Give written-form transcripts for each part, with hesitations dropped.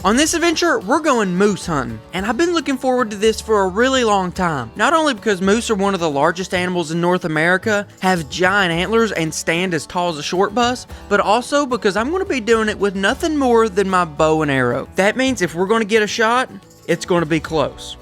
On this adventure, we're going moose hunting, and I've been looking forward to this for a really long time. Not only because moose are one of the largest animals in North America, have giant antlers, and stand as tall as a short bus, but also because I'm going to be doing it with nothing more than my bow and arrow. That means if we're going to get a shot, it's going to be close.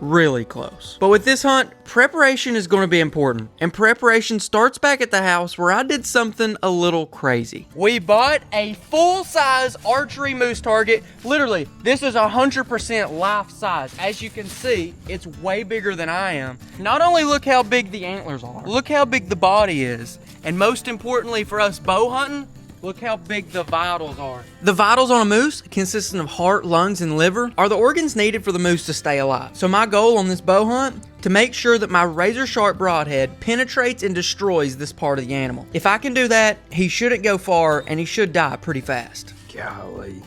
Really close. But with this hunt, preparation is going to be important, and preparation starts back at the house where I did something a little crazy. We bought a full-size archery moose target. Literally, this is 100% life size. As you can see, it's way bigger than I am. Not only look how big the antlers are, look how big the body is, and most importantly for us bow hunting, look how big the vitals are. The vitals on a moose, consisting of heart, lungs, and liver, are the organs needed for the moose to stay alive. So my goal on this bow hunt, to make sure that my razor-sharp broadhead penetrates and destroys this part of the animal. If I can do that, he shouldn't go far, and he should die pretty fast. Golly.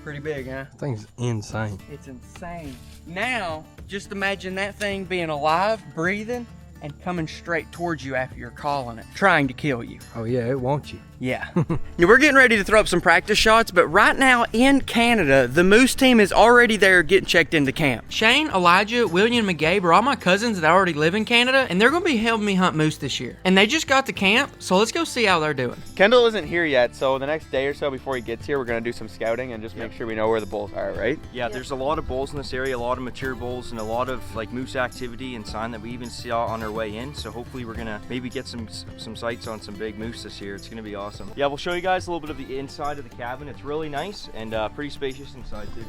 Pretty big, huh? That thing's insane. It's insane. Now, just imagine that thing being alive, breathing, and coming straight towards you after you're calling it, trying to kill you. Oh yeah, it wants you. Yeah. Now we're getting ready to throw up some practice shots, but right now in Canada, the moose team is already there getting checked into camp. Shane, Elijah, William, and Gabe are all my cousins that already live in Canada, and they're gonna be helping me hunt moose this year. And they just got to camp, so let's go see how they're doing. Kendall isn't here yet, so the next day or so before he gets here, we're gonna do some scouting and just make sure we know where the bulls are, right? Yeah, there's a lot of bulls in this area, a lot of mature bulls, and a lot of like moose activity and sign that we even saw on our way in. So hopefully we're gonna maybe get some sights on some big moose this year. It's gonna be awesome. Yeah, we'll show you guys a little bit of the inside of the cabin. It's really nice and pretty spacious inside too.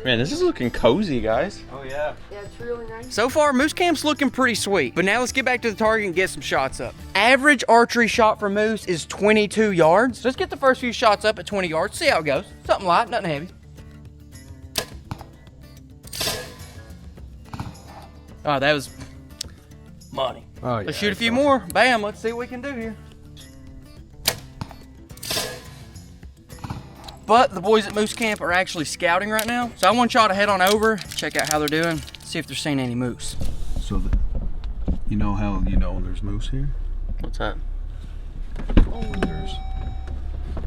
Man, this is looking cozy, guys. Oh yeah. Yeah, it's really nice. So far, moose camp's looking pretty sweet, but now let's get back to the target and get some shots up. Average archery shot for moose is 22 yards. Let's get the first few shots up at 20 yards, see how it goes. Something light, nothing heavy. Oh, that was money. Oh, yeah, Let's shoot a few more. Bam, let's see what we can do here. But the boys at Moose Camp are actually scouting right now. So I want y'all to head on over, check out how they're doing, see if they're seeing any moose. So, you know how you know there's moose here? What's that? There's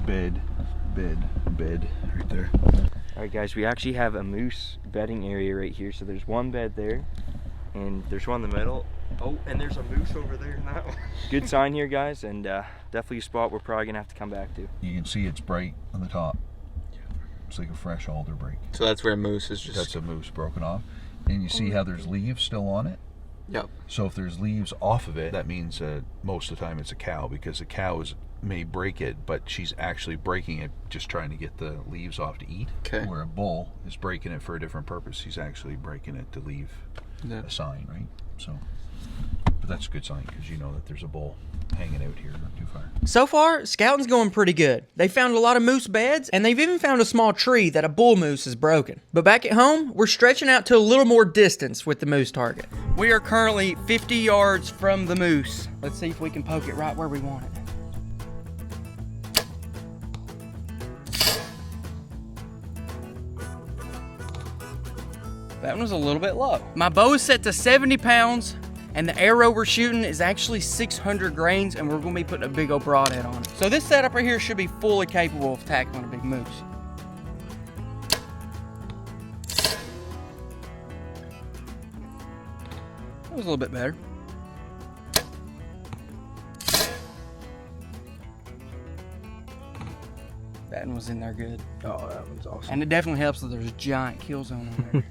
bed right there. All right, guys, we actually have a moose bedding area right here. So there's one bed there, and there's one in the middle. Oh, and there's a moose over there in that one. Good sign here, guys, and definitely a spot we're probably gonna have to come back to. You can see it's bright on the top. It's like a fresh alder break. So that's where moose is just... That's a moose broken off. And you see how there's leaves still on it? Yep. So if there's leaves off of it, that means most of the time it's a cow, because the cow may break it, but she's actually breaking it just trying to get the leaves off to eat. Okay. Where a bull is breaking it for a different purpose. He's actually breaking it to leave a sign, right? So, but that's a good sign, because you know that there's a bull hanging out here not too far. So far, scouting's going pretty good. They found a lot of moose beds, and they've even found a small tree that a bull moose has broken. But back at home, we're stretching out to a little more distance with the moose target. We are currently 50 yards from the moose. Let's see if we can poke it right where we want it. That one was a little bit low. My bow is set to 70 pounds, and the arrow we're shooting is actually 600 grains, and we're gonna be putting a big old broadhead on it. So this setup right here should be fully capable of tackling a big moose. That was a little bit better. That one was in there good. Oh, that one's awesome. And it definitely helps that there's a giant kill zone on there.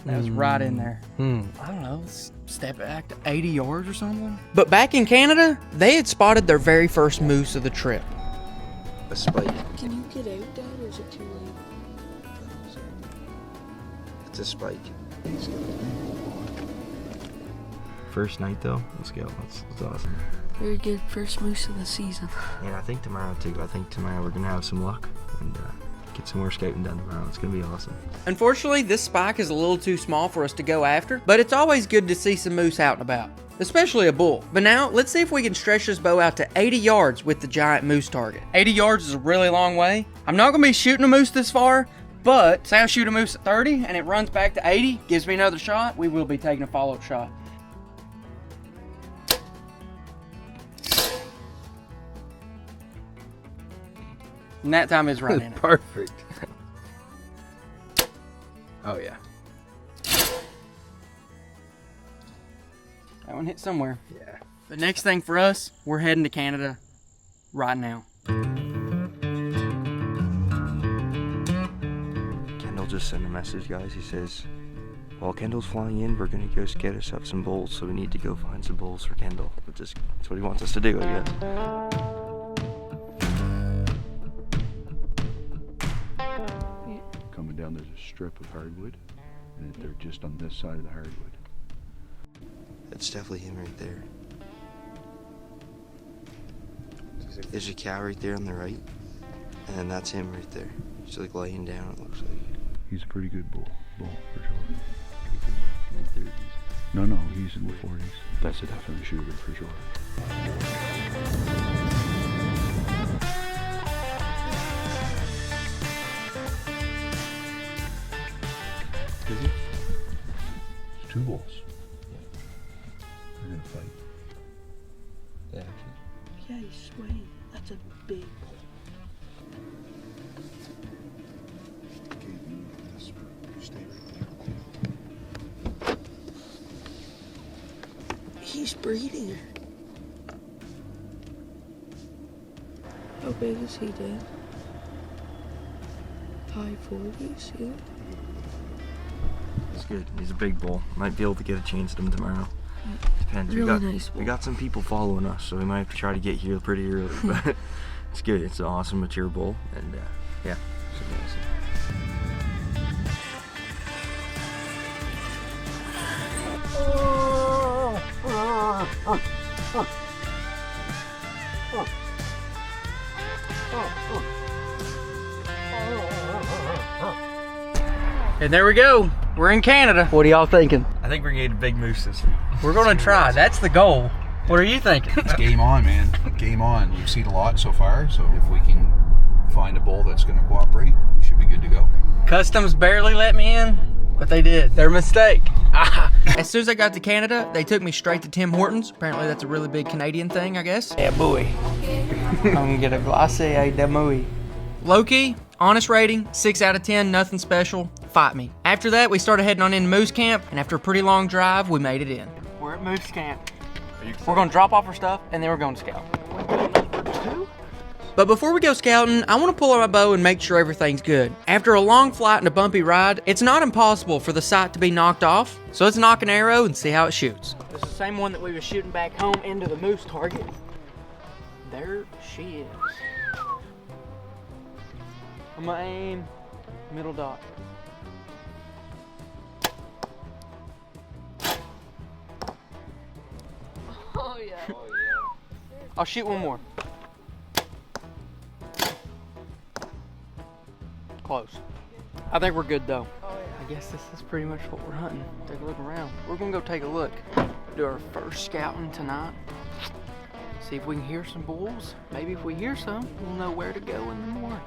That was right in there. I don't know, let's step back to 80 yards or something. But back in Canada, they had spotted their very first moose of the trip. A spike. Can you get out, Dad, or is it too late? It's a spike. First night though, let's go. That's awesome. Very good. First moose of the season. And I think tomorrow too. I think tomorrow we're gonna have some luck and get some more scouting done tomorrow. It's gonna be awesome. Unfortunately, this spike is a little too small for us to go after, but it's always good to see some moose out and about, especially a bull. But now, let's see if we can stretch this bow out to 80 yards with the giant moose target. 80 yards is a really long way. I'm not gonna be shooting a moose this far, but say I shoot a moose at 30 and it runs back to 80, gives me another shot, we will be taking a follow-up shot. And that time is right in it. Perfect. Oh yeah. That one hit somewhere. Yeah. The next thing for us, we're heading to Canada right now. Kendall just sent a message, guys. He says, while Kendall's flying in, we're gonna go get us up some bowls, so we need to go find some bowls for Kendall. That's what he wants us to do, I guess. Coming down, there's a strip of hardwood, and they're just on this side of the hardwood. That's definitely him right there. There's a cow right there on the right, and then that's him right there. He's like laying down, it looks like. He's a pretty good bull for sure. Mid-30s. No, he's in the 40s. That's a definite shooter for sure. Is it? It's 2 bulls. They're gonna fight. Yeah. Yeah, he's swaying. That's a big bull. He's breeding. How big is he, Dad? High 40s, yeah? He's good. He's a big bull. Might be able to get a chance at him tomorrow. Depends. Really nice bull. We got some people following us, so we might have to try to get here pretty early. But it's good. It's an awesome mature bull, and yeah, should be awesome. And there we go. We're in Canada. What are y'all thinking? I think we're gonna get a big moose this week. We're gonna try. That's the goal. What are you thinking? It's game on, man. Game on. We've seen a lot so far, so if we can find a bull that's going to cooperate, we should be good to go. Customs barely let me in, but they did. Their mistake. As soon as I got to Canada, they took me straight to Tim Hortons. Apparently that's a really big Canadian thing, I guess. Yeah, boy. I'm gonna get a glacé de mouille. Low-key, honest rating, 6 out of 10, nothing special. Fight me. After that, we started heading on into Moose Camp, and after a pretty long drive, we made it in. We're at Moose Camp. We're gonna drop off our stuff, and then we're gonna scout. But before we go scouting, I want to pull out my bow and make sure everything's good. After a long flight and a bumpy ride, it's not impossible for the sight to be knocked off, so let's knock an arrow and see how it shoots. This is the same one that we were shooting back home into the moose target. There she is. I'm gonna aim middle dot. Oh, yeah. I'll shoot one more. Close. I think we're good though. I guess this is pretty much what we're hunting. Take a look around. We're gonna go take a look. Do our first scouting tonight. See if we can hear some bulls. Maybe if we hear some, we'll know where to go in the morning.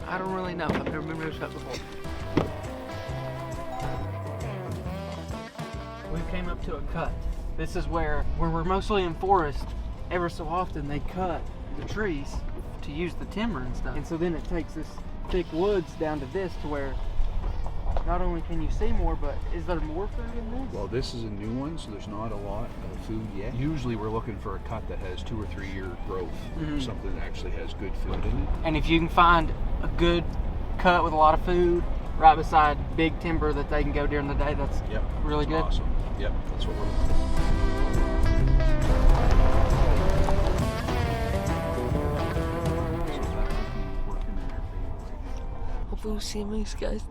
I don't really know. I've never been moose hunting before. We came up to a cut. This is where we're mostly in forest. Ever so often they cut the trees to use the timber and stuff. And so then it takes this thick woods down to this to where not only can you see more, but is there more food in this? Well, this is a new one, so there's not a lot of food yet. Usually we're looking for a cut that has 2 or 3 year growth, something that actually has good food in it. And if you can find a good cut with a lot of food right beside big timber that they can go during the day, that's really good. Awesome. Yep, that's what we're looking for. Hopefully we'll see moose, guys.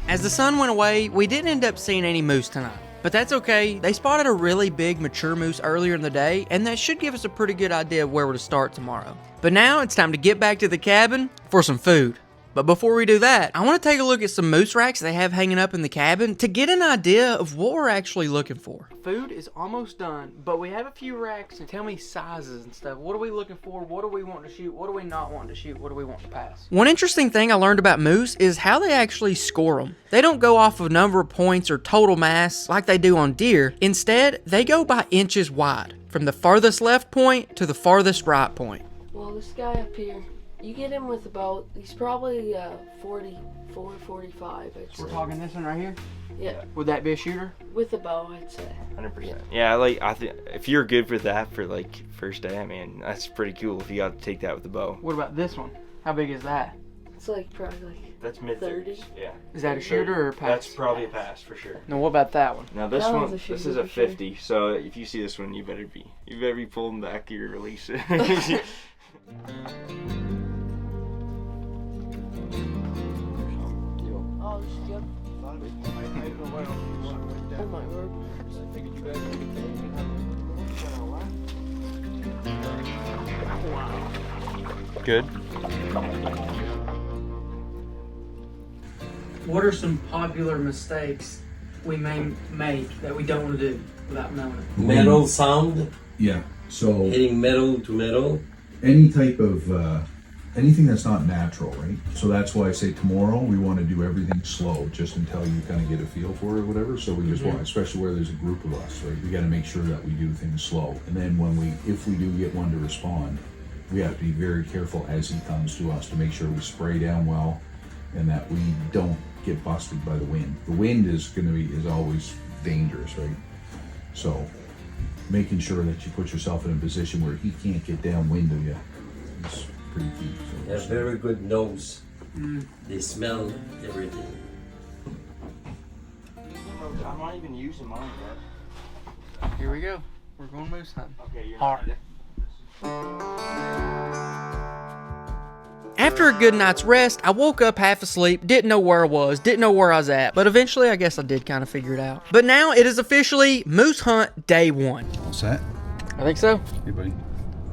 As the sun went away, we didn't end up seeing any moose tonight. But that's okay. They spotted a really big mature moose earlier in the day, and that should give us a pretty good idea of where to start tomorrow. But now it's time to get back to the cabin for some food. But before we do that, I want to take a look at some moose racks they have hanging up in the cabin to get an idea of what we're actually looking for. Food is almost done, but we have a few racks and tell me sizes and stuff. What are we looking for? What do we want to shoot? What do we not want to shoot? What do we want to pass? One interesting thing I learned about moose is how they actually score them. They don't go off of number of points or total mass like they do on deer. Instead, they go by inches wide, from the farthest left point to the farthest right point. Well, this guy up here, You get him with about, he's probably 44, 45, I'd say. We're talking this one right here? Yeah, Would that be a shooter? with a bow, I'd say. 100%. Yeah, like I think if you're good for that for like first day, I mean that's pretty cool if you got to take that with the bow. What about this one? How big is that? It's like probably like That's mid 30s. Yeah. Is that a shooter or a pass? That's probably a pass for sure. No, what about that one? Now this That one, one's a this shooter is a for sure. 50. So if you see this one, you better be pulling back your release. Oh, this is good. Oh my word. Good. What are some popular mistakes we may make that we don't want to do without knowing it? Metal sound, Yeah. So hitting metal to metal. any type of anything that's not natural, right? So that's why I say tomorrow we want to do everything slow, just until you kind of get a feel for it or whatever. So we just want, especially where there's a group of us, right? We got to make sure that we do things slow, and then if we do get one to respond, we have to be very careful as he comes to us to make sure we spray down well, and that we don't get busted by the wind. The wind is always dangerous, right? So making sure that you put yourself in a position where he can't get downwind of you is pretty key. They have very good nose. They smell everything. I'm not even using mine yet. Here we go. We're going moose hunting. Okay, you're Hard. After a good night's rest, I woke up half asleep, didn't know where I was, didn't know where I was at, but eventually I guess I did kind of figure it out. But now it is officially moose hunt day 1. All set? I think so. Hey, buddy.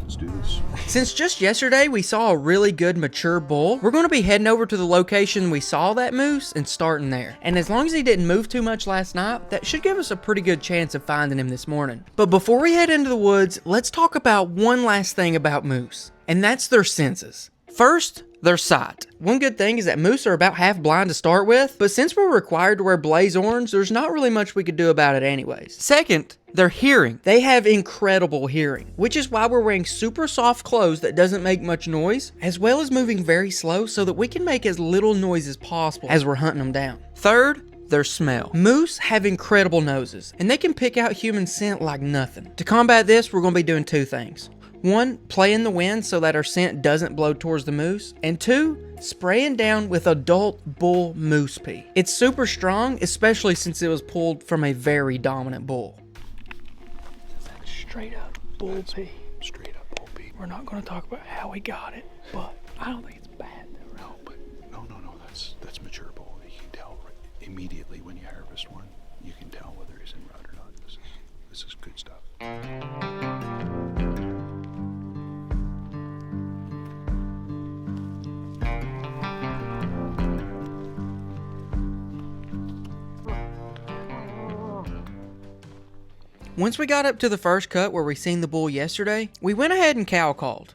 Let's do this. Since just yesterday we saw a really good mature bull, we're going to be heading over to the location we saw that moose and starting there. And as long as he didn't move too much last night, that should give us a pretty good chance of finding him this morning. But before we head into the woods, let's talk about one last thing about moose, and that's their senses. First, their sight. One good thing is that moose are about half blind to start with, but since we're required to wear blaze orange, there's not really much we could do about it anyways. Second, their hearing. They have incredible hearing, which is why we're wearing super soft clothes that doesn't make much noise, as well as moving very slow so that we can make as little noise as possible as we're hunting them down. Third, their smell. Moose have incredible noses, and they can pick out human scent like nothing. To combat this, we're going to be doing 2 things. 1, play in the wind so that our scent doesn't blow towards the moose. And 2, spraying down with adult bull moose pee. It's super strong, especially since it was pulled from a very dominant bull. Straight up bull pee. Straight up bull pee. We're not going to talk about how we got it, but I don't think it's bad though. No, but no. That's mature bull. You can tell immediately when you harvest one. You can tell whether he's in rut or not. This is good stuff. Once we got up to the first cut where we seen the bull yesterday, we went ahead and cow called.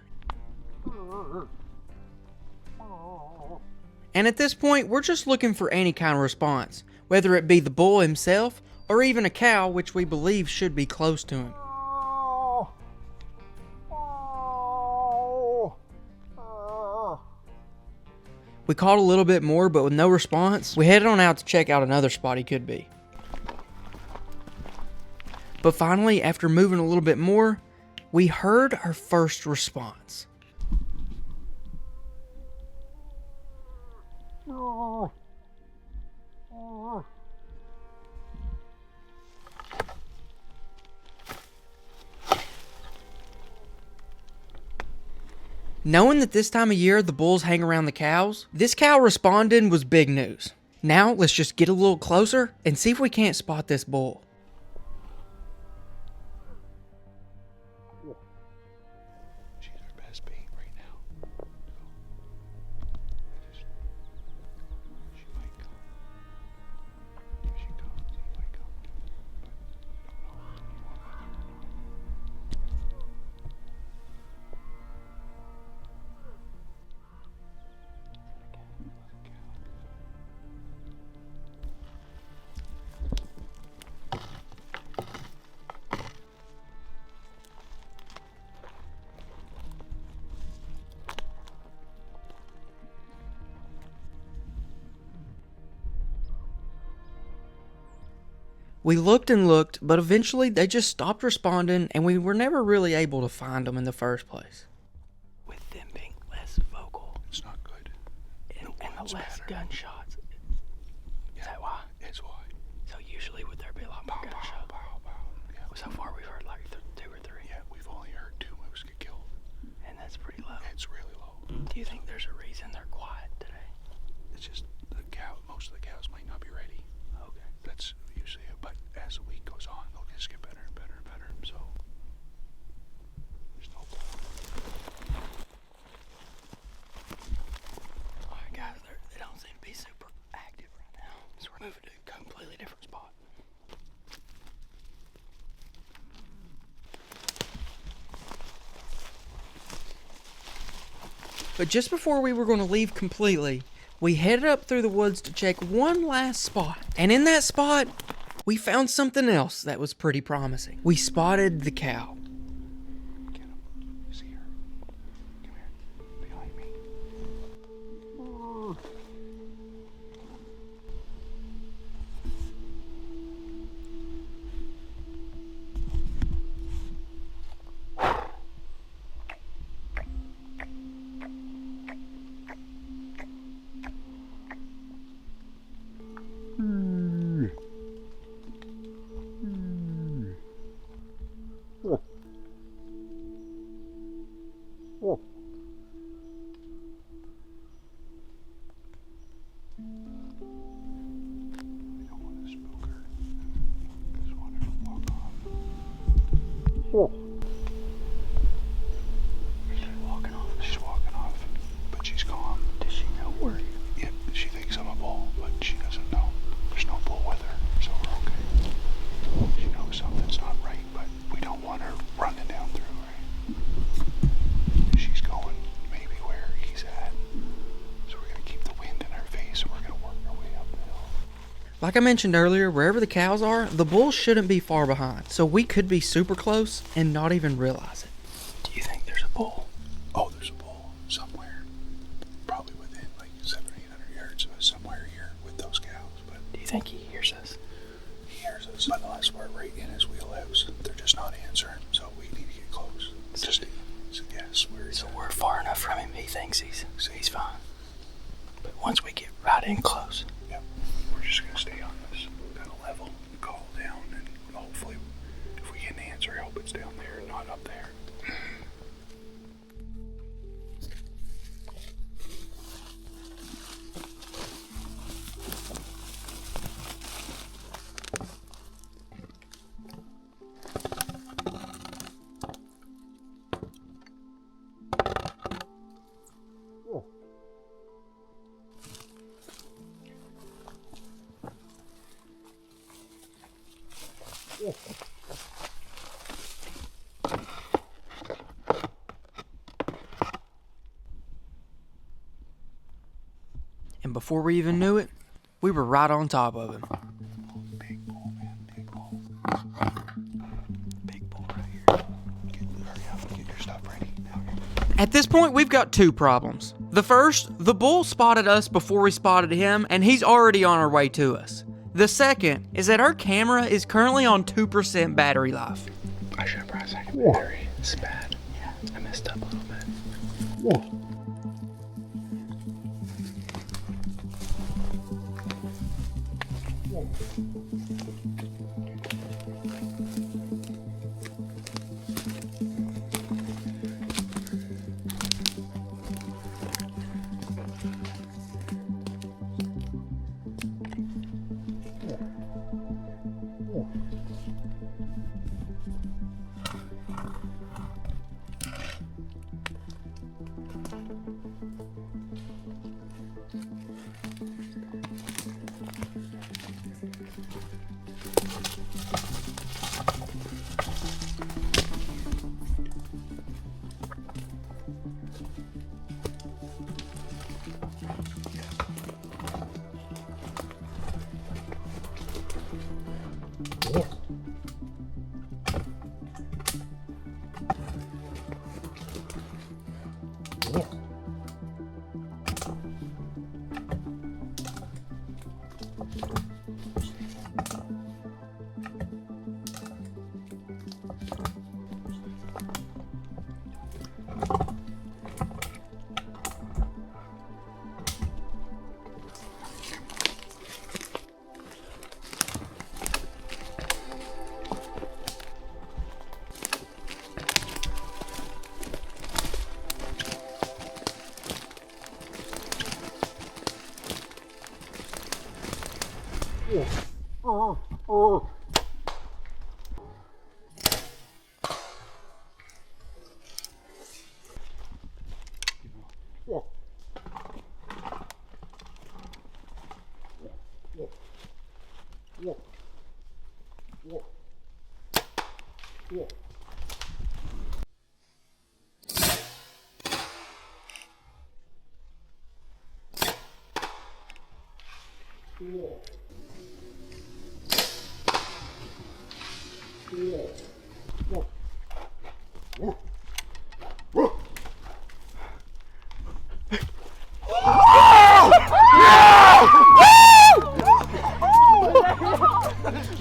And at this point, we're just looking for any kind of response, whether it be the bull himself or even a cow, which we believe should be close to him. We called a little bit more, but with no response, we headed on out to check out another spot he could be. But finally, after moving a little bit more, we heard our first response. Knowing that this time of year the bulls hang around the cows, this cow responding was big news. Now let's just get a little closer and see if we can't spot this bull. She's our best bait right now. She might come. If she comes, he might come. We looked and looked, but eventually they just stopped responding, and we were never really able to find them in the first place. With them being less vocal. It's not good. And the less gunshots. Is that why? It's why. So usually would there be a lot more gunshots? Yeah. So far we've heard like 2 or 3. Yeah, we've only heard 2 moose get killed. And that's pretty low. It's really low. Do you think there's a reason they're quiet today? It's just most of the cows might not be ready. Okay. That's usually it. But as the week goes on, they'll just get better and better and better. So there's no Alright guys, they don't seem to be super active right now. So we're moving to a completely different spot. But just before we were going to leave completely, we headed up through the woods to check one last spot. And in that spot, we found something else that was pretty promising. We spotted the cow. Get him. You see her? Come here. Behind me. We don't want to spook her. Just want her to walk off. She's walking off. She's walking off, but she's calm. Does she know where? Yeah, she thinks I'm a bull, but she doesn't know. There's no bull with her, so we're okay. She knows something's not right, but we don't want her running down through, right? She's going maybe where he's at. So we're going to keep the wind in her face and we're going to work our way up the hill. Like I mentioned earlier, wherever the cows are, the bulls shouldn't be far behind. So we could be super close and not even realize it. Do you think there's a bull? Oh, there's a bull somewhere. Probably within like 700 or 800 yards of us, somewhere here with those cows. But Do you think he hears us? he hears us. But unless we're right in his wheelhouse, they're just not answering. So we need to get close. Just to guess where he's at. We're far enough from him, he thinks he's fine. But once we get right in close. Yep. We're just going to stay on this kind of level, call down, and hopefully if we get an answer, I hope it's down there, not up there. And before we even knew it, we were right on top of him. Big bull, man, big bull. Big bull right here. Hurry up, get your stuff ready. Now. At this point, we've got 2 problems. The first, the bull spotted us before we spotted him, and he's already on our way to us. The second is that our camera is currently on 2% battery life. I should have brought a second battery. It's bad. Yeah, I messed up a little bit.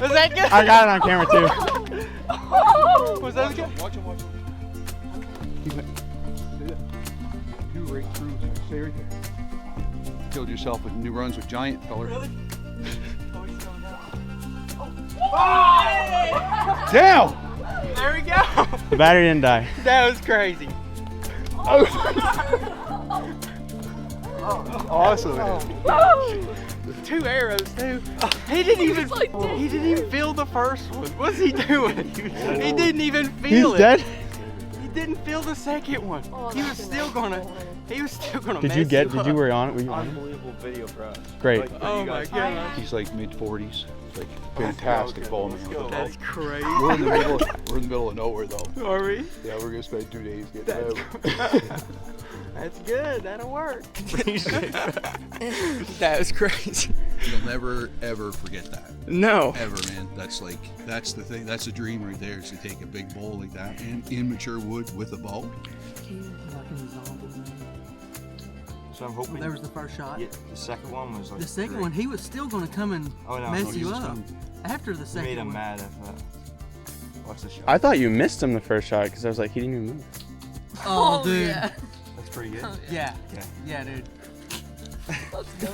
Was that good? I got it on camera too. Was that good? Watch him. Keep it. Do right through. Stay right there. Killed yourself with New Brunswick giant feller. Really? Down! There we go. The battery didn't die. That was crazy. Awesome, man. 2 arrows too. He didn't even feel the first one. What's he doing? He didn't even feel it. He's dead? He didn't feel the second one. He was still gonna Did you were on it? Were you on it? Unbelievable video for us. Great. Like, for Oh you my guys. gosh. He's like mid-40s. Like fantastic ball man. That's crazy. We're in the middle of nowhere though. Are we? Yeah, we're gonna spend 2 days getting out. That's good. That'll work. That was crazy. You'll never ever forget that. No. Ever, man. That's the thing. That's a dream right there, is to take a big bull like that in mature wood with a bow. So I'm hoping. There was the first shot. Yeah, the second one was like. The second great. one, he was still going to come and mess you up. After the Made second him one. mad at that. Watch the shot. I thought you missed him the first shot because I was like, he didn't even move. Oh, dude. That's pretty good. Yeah. Okay. Yeah, dude.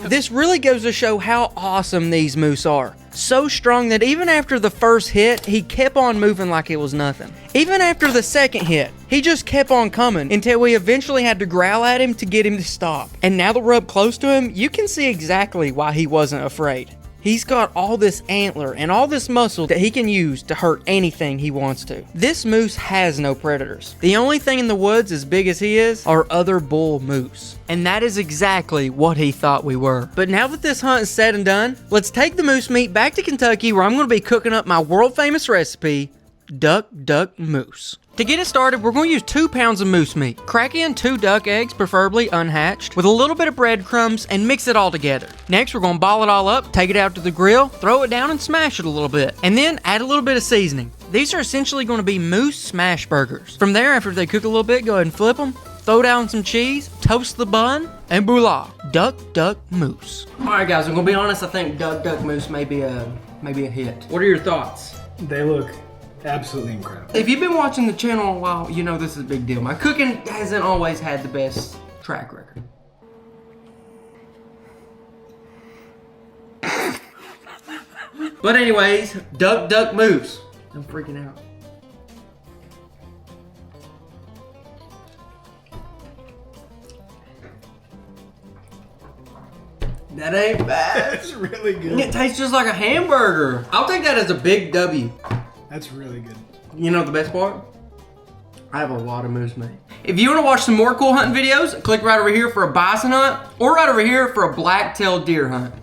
This really goes to show how awesome these moose are. So strong that even after the first hit, he kept on moving like it was nothing. Even after the second hit, he just kept on coming until we eventually had to growl at him to get him to stop. And now that we're up close to him, you can see exactly why he wasn't afraid. He's got all this antler and all this muscle that he can use to hurt anything he wants to. This moose has no predators. The only thing in the woods as big as he is are other bull moose. And that is exactly what he thought we were. But now that this hunt is said and done, let's take the moose meat back to Kentucky, where I'm going to be cooking up my world famous recipe, Duck Duck Moose. To get it started, we're going to use 2 pounds of moose meat. Crack in 2 duck eggs, preferably unhatched, with a little bit of breadcrumbs, and mix it all together. Next, we're going to ball it all up, take it out to the grill, throw it down and smash it a little bit, and then add a little bit of seasoning. These are essentially going to be moose smash burgers. From there, after they cook a little bit, go ahead and flip them, throw down some cheese, toast the bun, and voila, Duck Duck Moose. All right, guys, I'm going to be honest, I think Duck Duck Moose may be a hit. What are your thoughts? They look absolutely incredible. If you've been watching the channel a while, you know this is a big deal. My cooking hasn't always had the best track record. But anyways, Duck Duck Moose. I'm freaking out. That ain't bad. That's really good. It tastes just like a hamburger. I'll take that as a big W. That's really good. You know the best part? I have a lot of moose meat. If you want to watch some more cool hunting videos, click right over here for a bison hunt, or right over here for a black-tailed deer hunt.